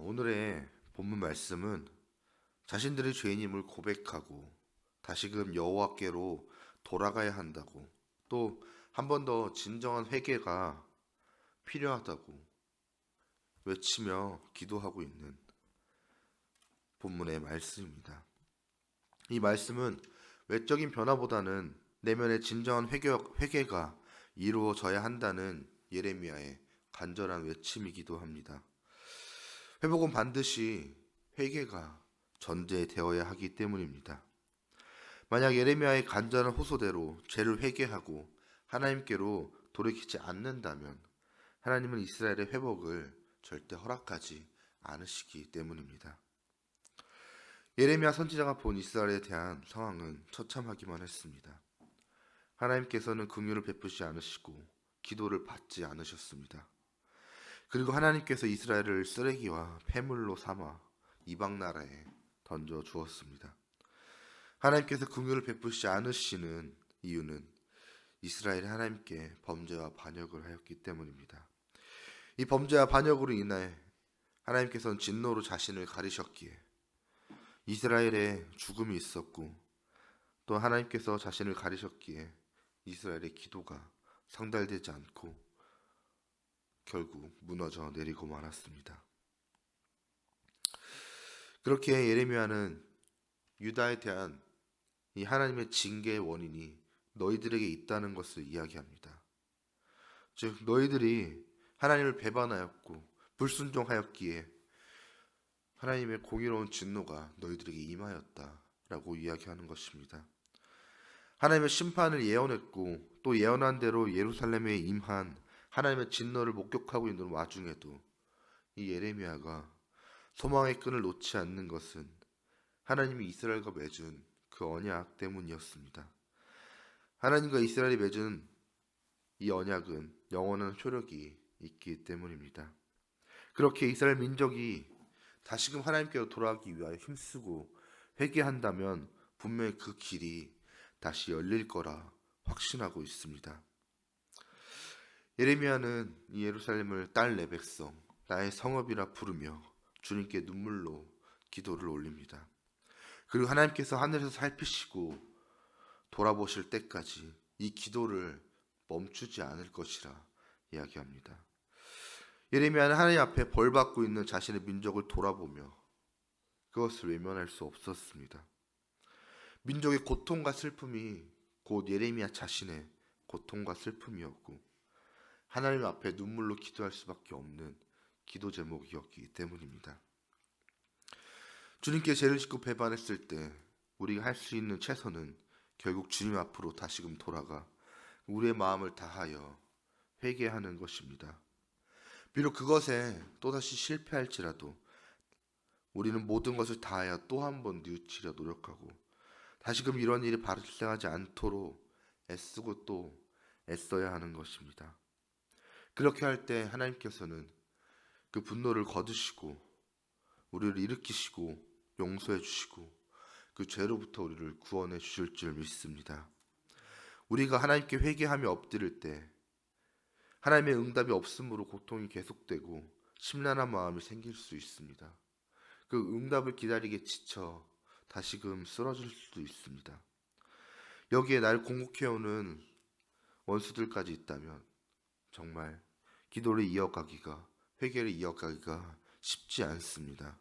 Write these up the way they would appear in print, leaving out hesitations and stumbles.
오늘의 본문 말씀은 자신들의 죄인임을 고백하고 다시금 여호와께로 돌아가야 한다고, 또 한 번 더 진정한 회개가 필요하다고 외치며 기도하고 있는 본문의 말씀입니다. 이 말씀은 외적인 변화보다는 내면의 진정한 회개가 이루어져야 한다는 예레미야의 간절한 외침이기도 합니다. 회복은 반드시 회개가 전제되어야 하기 때문입니다. 만약 예레미야의 간절한 호소대로 죄를 회개하고 하나님께로 돌이키지 않는다면 하나님은 이스라엘의 회복을 절대 허락하지 않으시기 때문입니다. 예레미야 선지자가 본 이스라엘에 대한 상황은 처참하기만 했습니다. 하나님께서는 긍휼을 베푸지 않으시고 기도를 받지 않으셨습니다. 그리고 하나님께서 이스라엘을 쓰레기와 폐물로 삼아 이방 나라에 던져 주었습니다. 하나님께서 긍휼을 베푸시지 않으시는 이유는 이스라엘이 하나님께 범죄와 반역을 하였기 때문입니다. 이 범죄와 반역으로 인해 하나님께서는 진노로 자신을 가리셨기에 이스라엘에 죽음이 있었고, 또 하나님께서 자신을 가리셨기에 이스라엘의 기도가 상달되지 않고 결국 무너져 내리고 말았습니다. 그렇게 예레미야는 유다에 대한 이 하나님의 징계의 원인이 너희들에게 있다는 것을 이야기합니다. 즉, 너희들이 하나님을 배반하였고 불순종하였기에 하나님의 공의로운 진노가 너희들에게 임하였다라고 이야기하는 것입니다. 하나님의 심판을 예언했고 또 예언한 대로 예루살렘에 임한 하나님의 진노를 목격하고 있는 와중에도 이 예레미야가 소망의 끈을 놓지 않는 것은 하나님이 이스라엘과 맺은 그 언약 때문이었습니다. 하나님과 이스라엘이 맺은 이 언약은 영원한 효력이 있기 때문입니다. 그렇게 이스라엘 민족이 다시금 하나님께로 돌아가기 위하여 힘쓰고 회개한다면 분명히 그 길이 다시 열릴 거라 확신하고 있습니다. 예레미야는 이 예루살렘을 딸 내 백성, 나의 성읍이라 부르며 주님께 눈물로 기도를 올립니다. 그리고 하나님께서 하늘에서 살피시고 돌아보실 때까지 이 기도를 멈추지 않을 것이라 이야기합니다. 예레미야는 하나님 앞에 벌받고 있는 자신의 민족을 돌아보며 그것을 외면할 수 없었습니다. 민족의 고통과 슬픔이 곧 예레미야 자신의 고통과 슬픔이었고 하나님 앞에 눈물로 기도할 수밖에 없는 기도 제목이었기 때문입니다. 주님께 죄를 짓고 배반했을 때 우리가 할 수 있는 최선은 결국 주님 앞으로 다시금 돌아가 우리의 마음을 다하여 회개하는 것입니다. 비록 그것에 또다시 실패할지라도 우리는 모든 것을 다하여 또 한 번 뉘우치려 노력하고 다시금 이런 일이 발생하지 않도록 애쓰고 또 애써야 하는 것입니다. 그렇게 할 때 하나님께서는 그 분노를 거두시고 우리를 일으키시고 용서해 주시고 그 죄로부터 우리를 구원해 주실 줄 믿습니다. 우리가 하나님께 회개하며 엎드릴 때 하나님의 응답이 없으므로 고통이 계속되고 심란한 마음이 생길 수 있습니다. 그 응답을 기다리기에 지쳐 다시금 쓰러질 수도 있습니다. 여기에 날 공격해오는 원수들까지 있다면 정말 기도를 이어가기가, 회개를 이어가기가 쉽지 않습니다.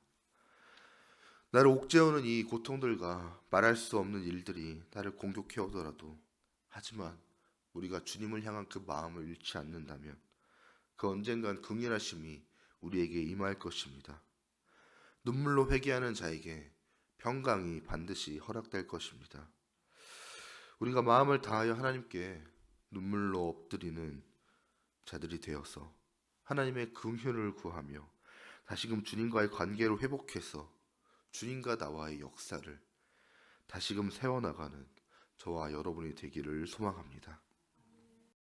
나를 옥죄어오는 이 고통들과 말할 수 없는 일들이 나를 공격해오더라도, 하지만 우리가 주님을 향한 그 마음을 잃지 않는다면 그 언젠간 긍휼하심이 우리에게 임할 것입니다. 눈물로 회개하는 자에게 평강이 반드시 허락될 것입니다. 우리가 마음을 다하여 하나님께 눈물로 엎드리는 자들이 되어서 하나님의 긍휼을 구하며 다시금 주님과의 관계를 회복해서 주님과 나와의 역사를 다시금 세워나가는 저와 여러분이 되기를 소망합니다.